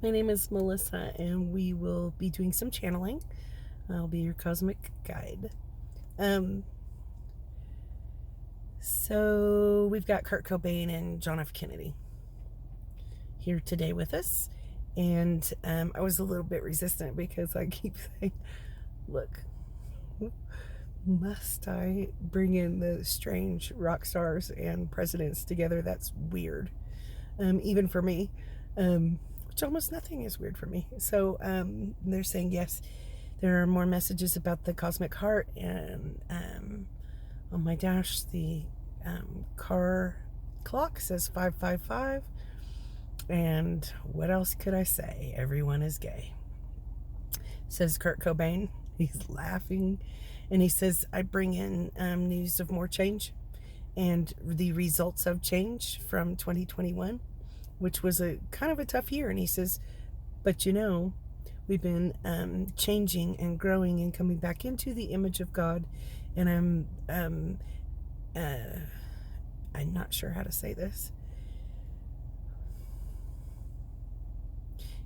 My name is Melissa, and we will be doing some channeling. I'll be your cosmic guide. So we've got Kurt Cobain and John F here today with us, and I was a little bit resistant because I keep saying, "Look, must I bring in the strange rock stars and presidents together? That's weird, even for me." Which almost nothing is weird for me. So they're saying yes, there are more messages about the cosmic heart, and on my dash the car clock says 555. And what else could I say? Everyone is gay, says Kurt Cobain. He's laughing, and he says, I bring in news of more change and the results of change from 2021, which was a kind of a tough year. And he says, but we've been changing and growing and coming back into the image of God. And I'm not sure how to say this.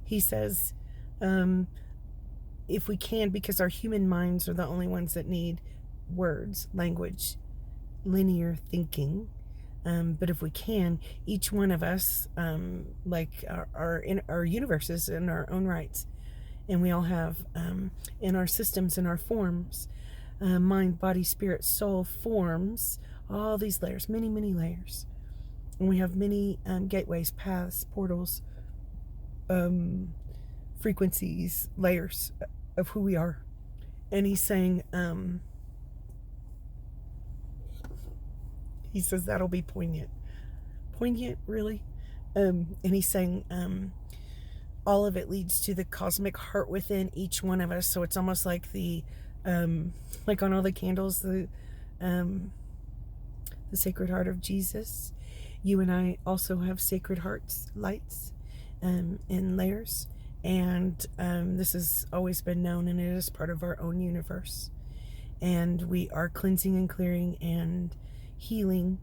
He says, if we can, because our human minds are the only ones that need words, language, linear thinking. But if we can, each one of us, like our universes in our own rights, and we all have in our systems, in our forms, mind, body, spirit, soul, forms, all these layers, many, many layers. And we have many gateways, paths, portals, frequencies, layers of who we are. And he's saying, he says that'll be poignant. Poignant, really? And he's saying all of it leads to the cosmic heart within each one of us. So it's almost like the like on all the candles, the Sacred Heart of Jesus. You and I also have sacred hearts, lights, in layers. And this has always been known, and it is part of our own universe. And we are cleansing and clearing and healing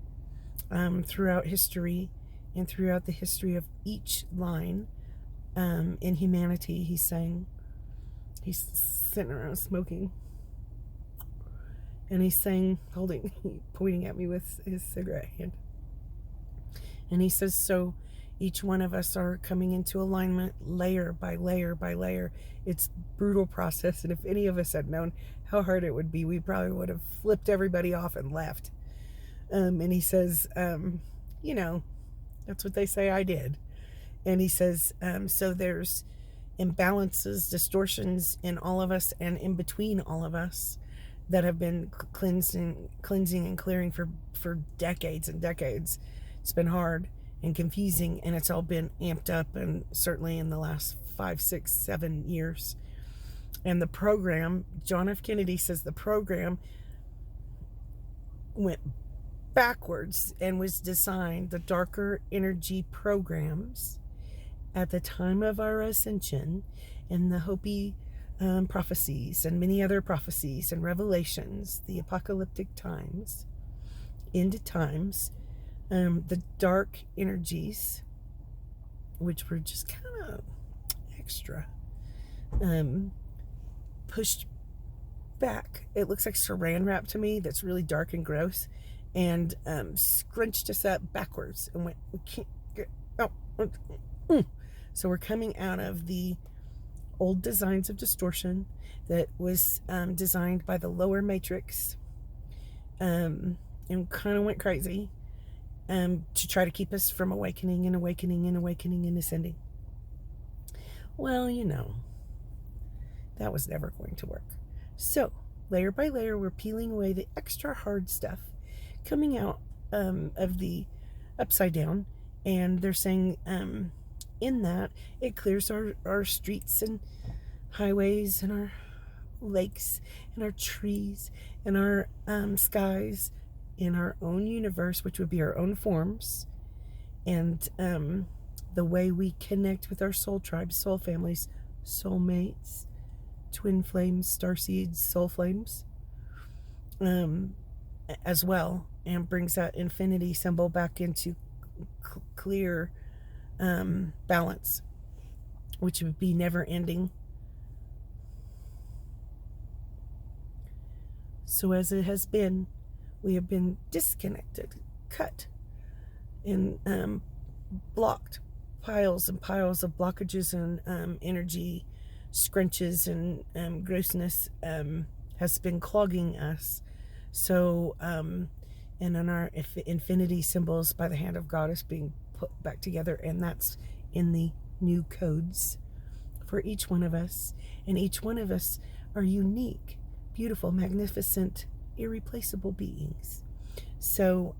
throughout history and throughout the history of each line in humanity. He's saying, he's sitting around smoking, and he's saying, pointing at me with his cigarette hand, and he says, so each one of us are coming into alignment layer by layer by layer. It's a brutal process, and if any of us had known how hard it would be, we probably would have flipped everybody off and left. And he says, that's what they say I did. And he says, so there's imbalances, distortions in all of us and in between all of us that have been cleansing and clearing for decades and decades. It's been hard and confusing, and it's all been amped up, and certainly in the last 5, 6, 7 years. And the program, John F. Kennedy says the program went backwards and was designed, the darker energy programs at the time of our ascension, and the Hopi prophecies and many other prophecies and revelations, the apocalyptic times, end times, the dark energies, which were just kind of extra, pushed back. It looks like saran wrap to me, that's really dark and gross, and scrunched us up backwards and went, we can't get out. So we're coming out of the old designs of distortion that was designed by the lower matrix, and kind of went crazy to try to keep us from awakening and awakening and awakening and ascending. Well, that was never going to work. So layer by layer, we're peeling away the extra hard stuff coming out of the upside down. And they're saying in that it clears our streets and highways and our lakes and our trees and our skies in our own universe, which would be our own forms, and the way we connect with our soul tribes, soul families, soul mates, twin flames, star seeds, soul flames, as well, and brings that infinity symbol back into clear balance which would be never ending. So as it has been, we have been disconnected, cut, and blocked. Piles and piles of blockages and energy scrunches and grossness has been clogging us. So, and in our infinity symbols by the hand of God is being put back together, and that's in the new codes for each one of us. And each one of us are unique, beautiful, magnificent, irreplaceable beings. So,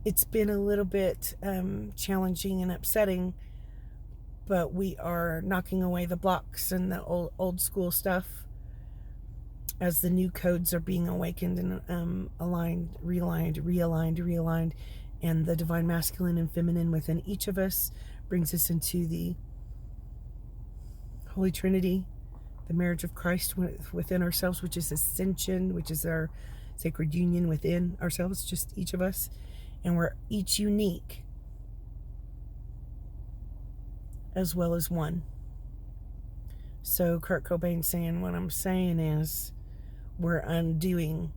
it's been a little bit challenging and upsetting, but we are knocking away the blocks and the old school stuff as the new codes are being awakened and aligned, realigned, and the divine masculine and feminine within each of us brings us into the Holy Trinity, the marriage of Christ within ourselves, which is Ascension, which is our sacred union within ourselves, just each of us. And we're each unique as well as one. So Kurt Cobain saying, what I'm saying is we're undoing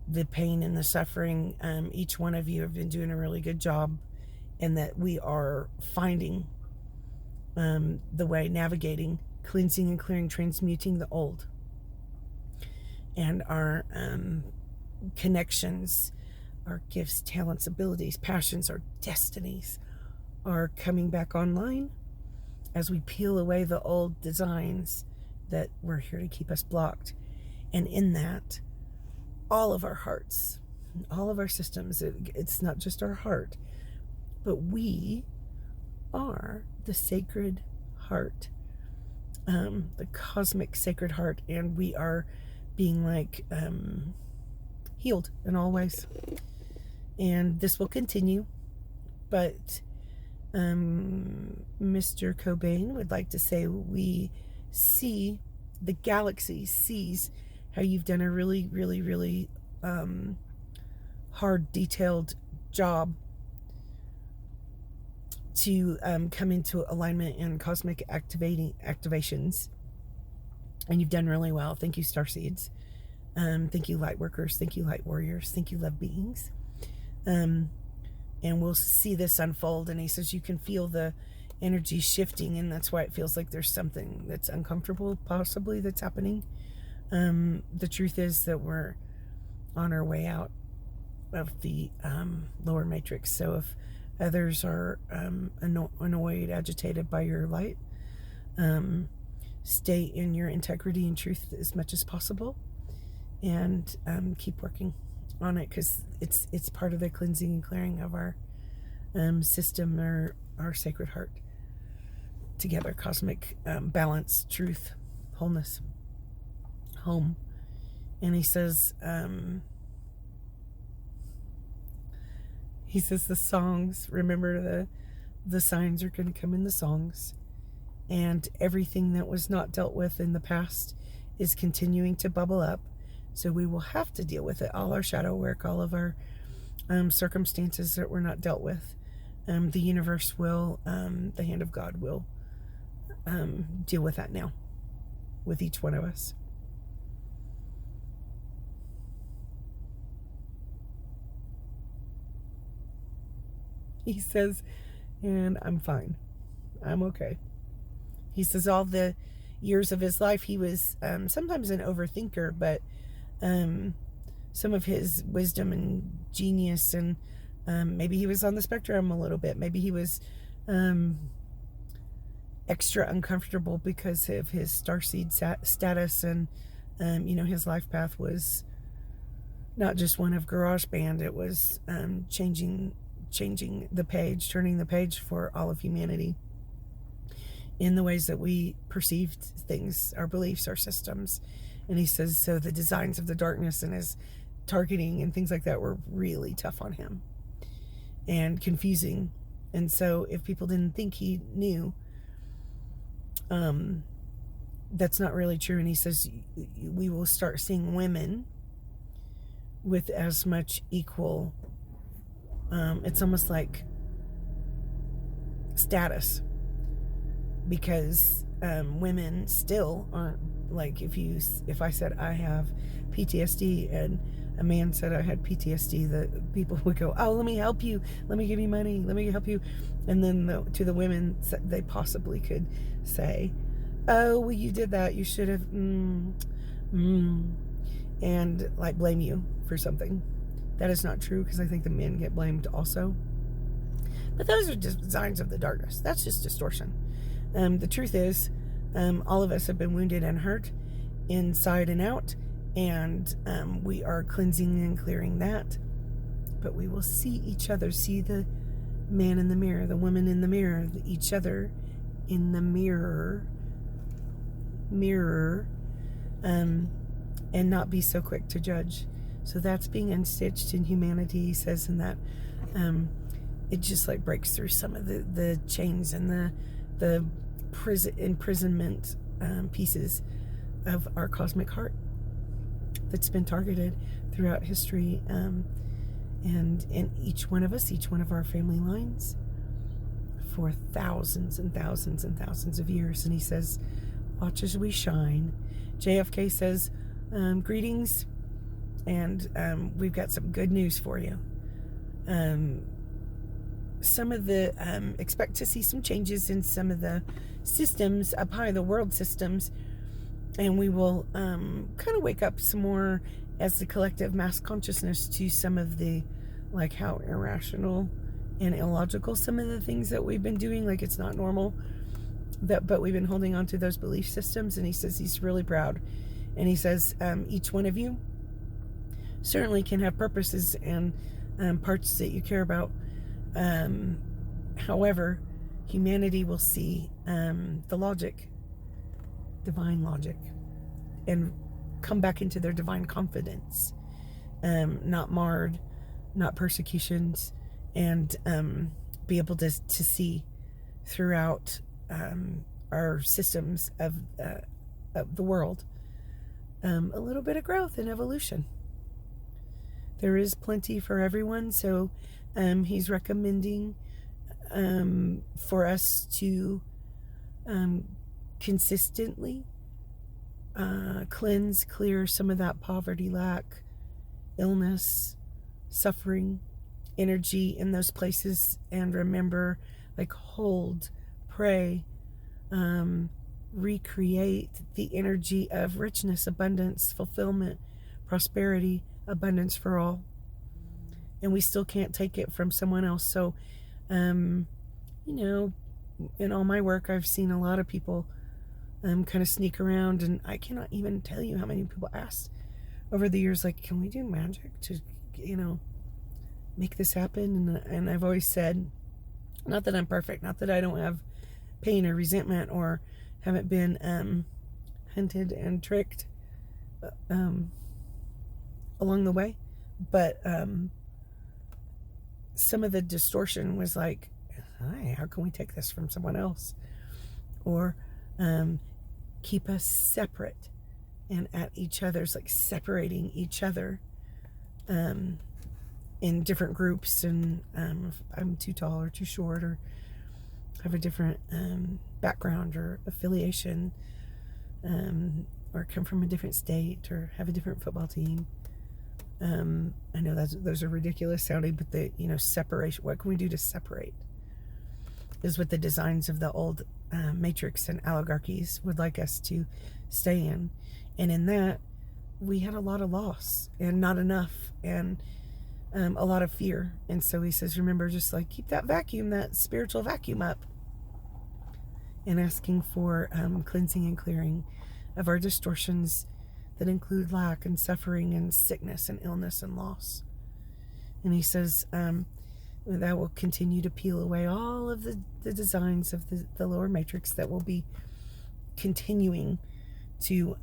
the pain and the suffering. Each one of you have been doing a really good job, and that we are finding the way, navigating, cleansing and clearing, transmuting the old. And our connections, our gifts, talents, abilities, passions, our destinies are coming back online as we peel away the old designs that were here to keep us blocked. And in that, all of our hearts, all of our systems, it's not just our heart, but we are the sacred heart, the cosmic sacred heart, and we are being healed in all ways. And this will continue, but Mr. Cobain would like to say we see, the galaxy sees how you've done a really, really, really hard, detailed job to come into alignment and cosmic activations. And you've done really well. Thank you, starseeds. Thank you, light workers. Thank you, light warriors. Thank you, love beings. And we'll see this unfold. And he says you can feel the energy shifting, and that's why it feels like there's something that's uncomfortable, possibly, that's happening. The truth is that we're on our way out of the lower matrix. So if others are annoyed, agitated by your light, stay in your integrity and truth as much as possible, and keep working on it, because it's part of the cleansing and clearing of our system, or our sacred heart together. Cosmic balance, truth, wholeness, home. And he says the songs, remember the signs are going to come in the songs, and everything that was not dealt with in the past is continuing to bubble up. So we will have to deal with it. All our shadow work, all of our circumstances that were not dealt with, the universe will, the hand of God will deal with that now, with each one of us. He says, and I'm fine. I'm okay. He says all the years of his life, he was sometimes an overthinker, but some of his wisdom and genius, and maybe he was on the spectrum a little bit. Maybe he was extra uncomfortable because of his starseed status, and his life path was not just one of GarageBand. It was changing the page, turning the page for all of humanity in the ways that we perceived things, our beliefs, our systems. And he says, so the designs of the darkness and his targeting and things like that were really tough on him and confusing. And so if people didn't think he knew, that's not really true. And he says, we will start seeing women with as much equal, it's almost like status, because women still aren't, like, if I said I have PTSD and a man said I had PTSD, the people would go, oh, let me help you, let me give you money, let me help you. And then to the women, they possibly could say, oh, well, you did that, you should have, and like blame you for something. That is not true, because I think the men get blamed also. But those are just designs of the darkness. That's just distortion. The truth is, all of us have been wounded and hurt inside and out, and we are cleansing and clearing that. But we will see each other, see the man in the mirror, the woman in the mirror, each other in the mirror, and not be so quick to judge. So that's being unstitched in humanity, he says in that. It just like breaks through some of the chains and the imprisonment pieces of our cosmic heart that's been targeted throughout history, and in each one of us, each one of our family lines, for thousands and thousands and thousands of years. And he says, watch as we shine. JFK says, greetings, and we've got some good news for you. Some of the expect to see some changes in some of the systems up high, the world systems, and we will kind of wake up some more as the collective mass consciousness to some of the, like, how irrational and illogical some of the things that we've been doing, like it's not normal, but we've been holding on to those belief systems. And he says he's really proud, and he says each one of you certainly can have purposes and parts that you care about. However, humanity will see the logic, divine logic, and come back into their divine confidence, not marred, not persecutions, and be able to see throughout our systems of the world a little bit of growth and evolution. There is plenty for everyone, so he's recommending for us to consistently cleanse, clear some of that poverty, lack, illness, suffering, energy in those places, and remember, like, hold, pray, recreate the energy of richness, abundance, fulfillment, prosperity, abundance for all. And we still can't take it from someone else. So, in all my work, I've seen a lot of people kind of sneak around, and I cannot even tell you how many people asked over the years, like, can we do magic to, make this happen? And I've always said, not that I'm perfect, not that I don't have pain or resentment or haven't been hunted and tricked along the way, but some of the distortion was like, hi, how can we take this from someone else? Or keep us separate and at each other's, like, separating each other in different groups, and if I'm too tall or too short, or have a different background or affiliation, or come from a different state, or have a different football team. I know those are ridiculous sounding, but the separation. What can we do to separate? Is what the designs of the old matrix and oligarchies would like us to stay in, and in that we had a lot of loss and not enough, and a lot of fear. And so he says, remember, just like keep that vacuum, that spiritual vacuum up, and asking for cleansing and clearing of our distortions that include lack and suffering and sickness and illness and loss. And he says that will continue to peel away all of the designs of the lower matrix that will be continuing to,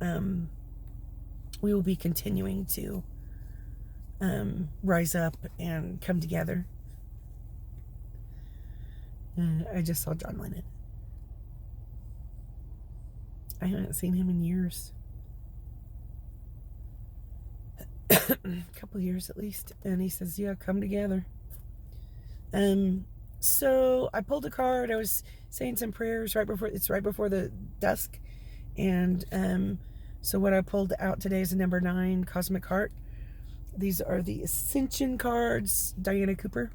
we will be continuing to rise up and come together. I just saw John Lennon. I haven't seen him in years. A couple years at least. And he says, yeah, come together. So I pulled a card. I was saying some prayers right before the dusk, and so what I pulled out today is a number 9 cosmic heart. These are the Ascension cards, Diana Cooper,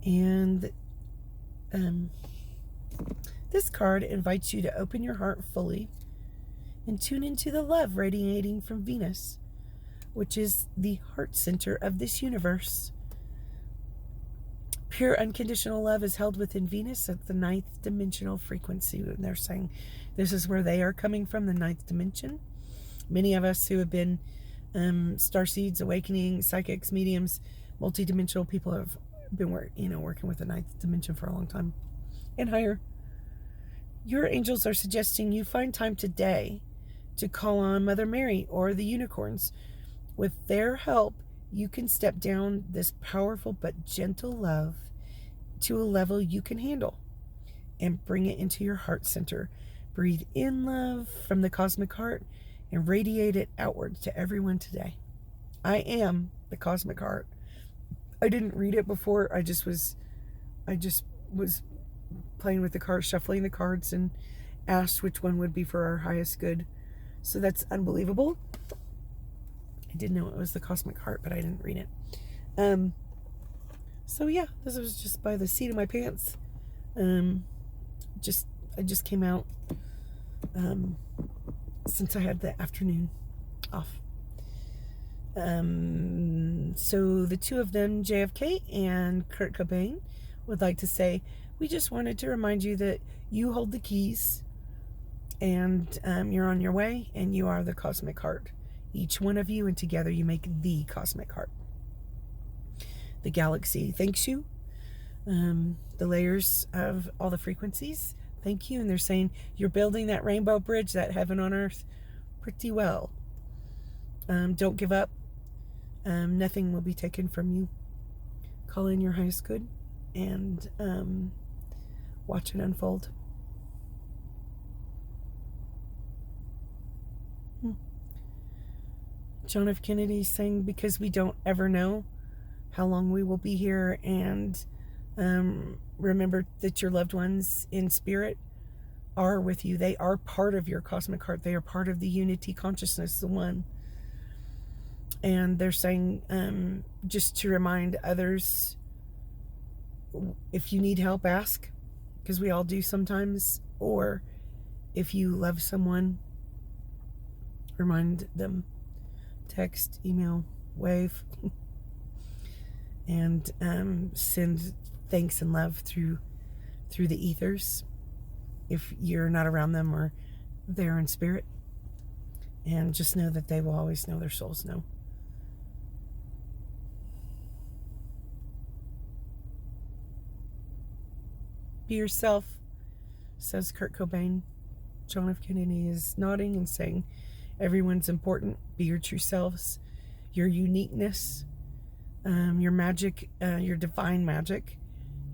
and this card invites you to open your heart fully and tune into the love radiating from Venus, which is the heart center of this universe. Pure unconditional love is held within Venus at the 9th dimensional frequency. And they're saying this is where they are coming from, the 9th dimension. Many of us who have been starseeds, awakening, psychics, mediums, multidimensional people have been working with the 9th dimension for a long time and higher. Your angels are suggesting you find time today to call on Mother Mary or the unicorns. With their help, you can step down this powerful but gentle love to a level you can handle and bring it into your heart center. Breathe in love from the cosmic heart and radiate it outward to everyone today. I am the cosmic heart. I didn't read it before. I just was playing with the cards, shuffling the cards, and asked which one would be for our highest good. So that's unbelievable. I did know it was the cosmic heart, but I didn't read it. So yeah, this was just by the seat of my pants. I just came out since I had the afternoon off. So the two of them, JFK and Kurt Cobain, would like to say, we just wanted to remind you that you hold the keys, and you're on your way, and you are the cosmic heart. Each one of you, and together you make the cosmic heart. The galaxy thanks you. The layers of all the frequencies thank you. And they're saying you're building that rainbow bridge, that heaven on earth, pretty well. Don't give up. Nothing will be taken from you. Call in your highest good and watch it unfold. John F. Kennedy saying, because we don't ever know how long we will be here, and remember that your loved ones in spirit are with you. They are part of your cosmic heart. They are part of the unity consciousness, the one. And they're saying just to remind others, if you need help, ask, because we all do sometimes. Or if you love someone, remind them. Text, email, wave, and send thanks and love through the ethers if you're not around them or they're in spirit. And just know that they will always know, their souls know. Be yourself, says Kurt Cobain. John F. Kennedy is nodding and saying, everyone's important. Be your true selves. Your uniqueness, your magic, your divine magic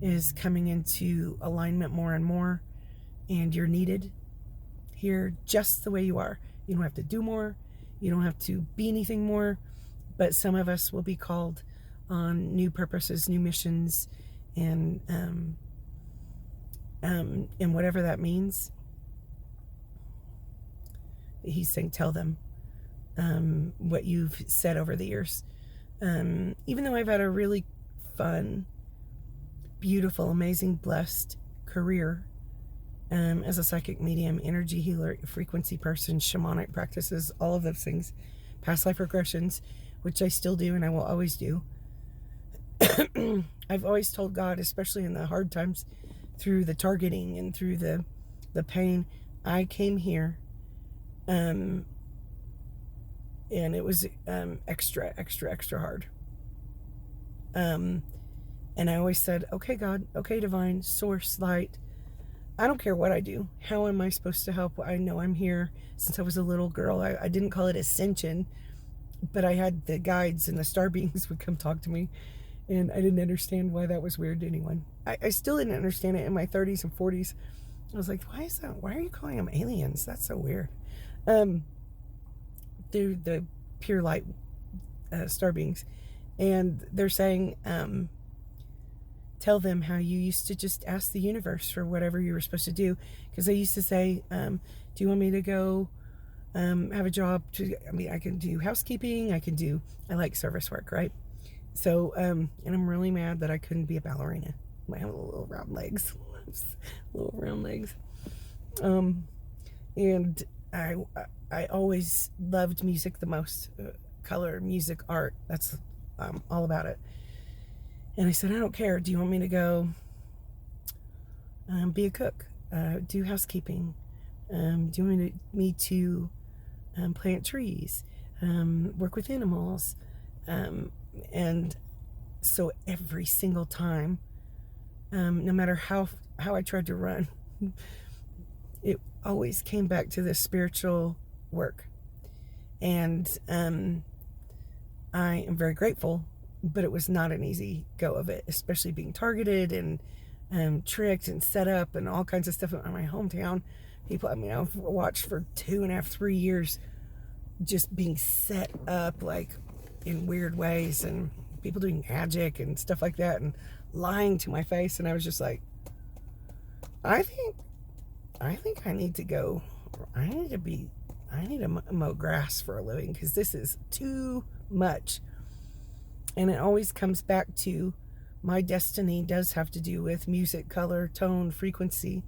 is coming into alignment more and more. And you're needed here just the way you are. You don't have to do more. You don't have to be anything more. But some of us will be called on new purposes, new missions, and whatever that means. He's saying, tell them what you've said over the years. Even though I've had a really fun, beautiful, amazing, blessed career as a psychic medium, energy healer, frequency person, shamanic practices, all of those things, past life regressions, which I still do and I will always do. I've always told God, especially in the hard times, through the targeting and through the pain, I came here and it was extra hard. And I always said, okay, God, okay, divine, source, light, I don't care what I do. How am I supposed to help? I know I'm here since I was a little girl. I didn't call it Ascension, but I had the guides and the star beings would come talk to me, and I didn't understand why that was weird to anyone. I still didn't understand it in my 30s and 40s. I was like, why is that? Why are you calling them aliens? That's so weird. Through the pure light star beings. And they're saying, tell them how you used to just ask the universe for whatever you were supposed to do. Because I used to say, do you want me to go have a job? I can do housekeeping. I like service work, right? So, and I'm really mad that I couldn't be a ballerina. I have little round legs. Little round legs. And I always loved music the most. Color, music, art. That's all about it. And I said, I don't care. Do you want me to go be a cook? Do housekeeping? Do you want me to plant trees? Work with animals? And so every single time, no matter how I tried to run, it always came back to this spiritual work. And I am very grateful, but it was not an easy go of it, especially being targeted and tricked and set up and all kinds of stuff in my hometown. People, I've watched for 2.5, 3 years just being set up like in weird ways, and people doing magic and stuff like that and lying to my face. And I was just like, I think I need to go. I need to mow grass for a living, because this is too much. And it always comes back to my destiny does have to do with music, color, tone, frequency,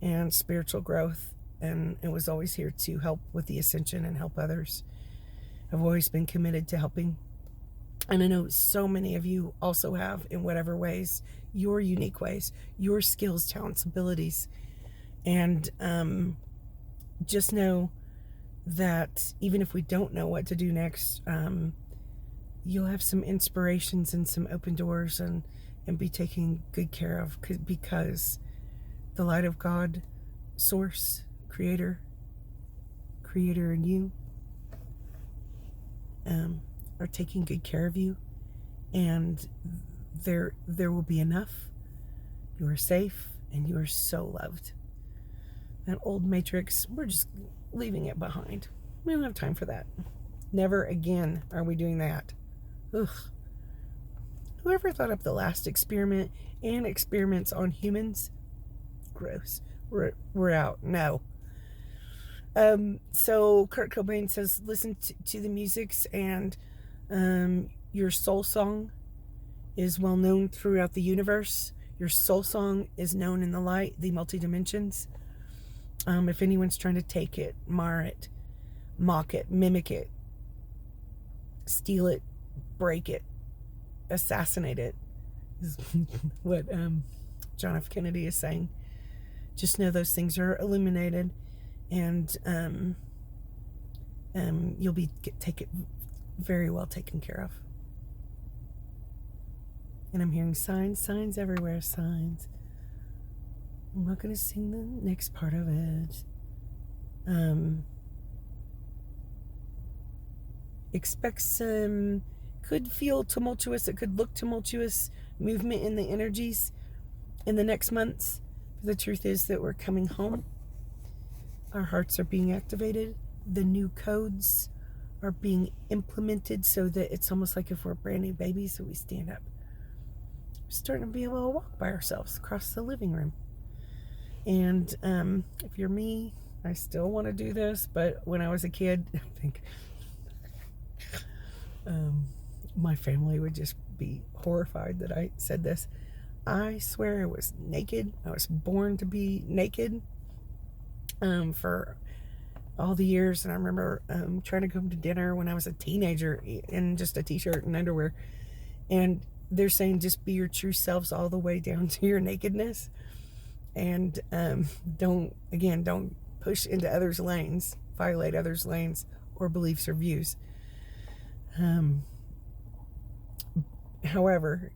and spiritual growth. And it was always here to help with the ascension and help others. I've always been committed to helping. And I know so many of you also have, in whatever ways, your unique ways, your skills, talents, abilities. And just know that even if we don't know what to do next, you'll have some inspirations and some open doors, and be taken good care of, because the light of God, source, creator in you, are taking good care of you, and there will be enough. You are safe, and you are so loved. That old matrix, we're just leaving it behind. We don't have time for that. Never again are we doing that. Ugh. Whoever thought up the last experiment and experiments on humans? Gross. We're out. No. So Kurt Cobain says, listen to the musics, and your soul song is well known throughout the universe. Your soul song is known in the light, the multi-dimensions. If anyone's trying to take it, mar it, mock it, mimic it, steal it, break it, assassinate it, is what John F. Kennedy is saying. Just know those things are illuminated, and you'll be very well taken care of. And I'm hearing signs everywhere, signs. I'm not going to sing the next part of it. Expect some, could feel tumultuous, it could look tumultuous movement in the energies in the next months. The truth is that we're coming home. Our hearts are being activated. The new codes are being implemented, so that it's almost like if we're brand new babies, so we stand up. We're starting to be able to walk by ourselves across the living room. And if you're me, I still want to do this, but when I was a kid, I think my family would just be horrified that I said this. I swear I was naked. I was born to be naked for all the years. And I remember trying to come to dinner when I was a teenager in just a t-shirt and underwear. And they're saying just be your true selves all the way down to your nakedness. And don't push into others' lanes, violate others' lanes or beliefs or views. However,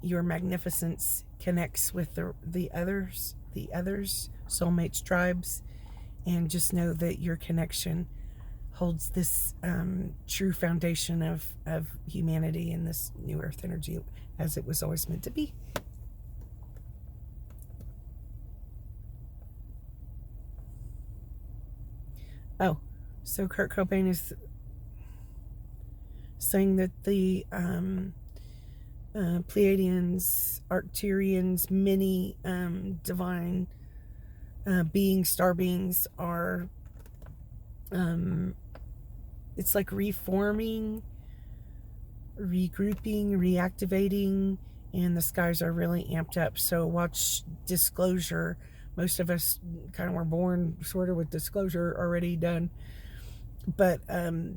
your magnificence connects with the others, soulmates, tribes, and just know that your connection holds this true foundation of humanity and this new earth energy as it was always meant to be. Oh, so Kurt Cobain is saying that the Pleiadians, Arcturians, many divine beings, star beings are, it's like reforming, regrouping, reactivating, and the skies are really amped up. So watch disclosure. Most of us kind of were born sort of with disclosure already done, but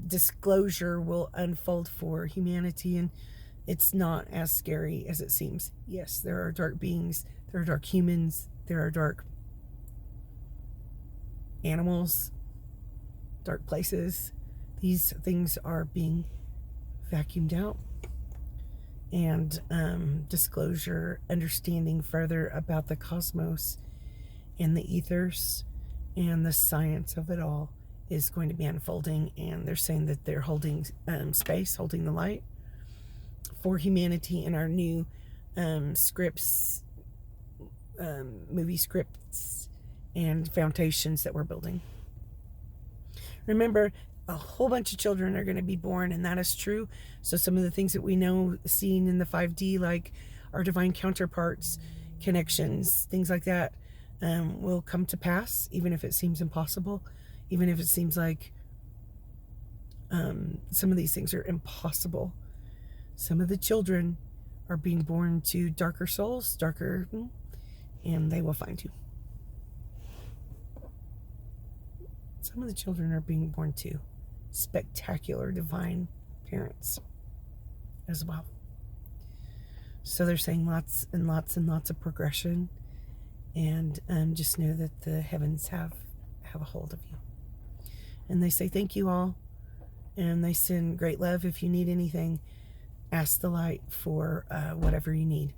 disclosure will unfold for humanity, and it's not as scary as it seems. Yes, there are dark beings, there are dark humans, there are dark animals, dark places. These things are being vacuumed out. And disclosure, understanding further about the cosmos and the ethers and the science of it all is going to be unfolding. And they're saying that they're holding space, holding the light for humanity in our new scripts, movie scripts, and foundations that we're building. Remember, a whole bunch of children are going to be born, and that is true. So some of the things that we know, seen in the 5D, like our divine counterparts, connections, things like that, will come to pass, even if it seems impossible, even if it seems like some of these things are impossible. Some of the children are being born to darker souls, and they will find you. Some of the children are being born to spectacular divine parents as well. So they're saying lots and lots and lots of progression, and just know that the heavens have a hold of you. And they say thank you all, and they send great love. If you need anything, ask the light for whatever you need.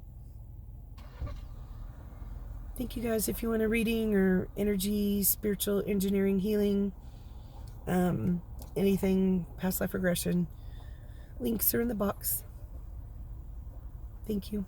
Thank you guys. If you want a reading or energy, spiritual engineering, healing, anything, past life regression, links are in the box. Thank you.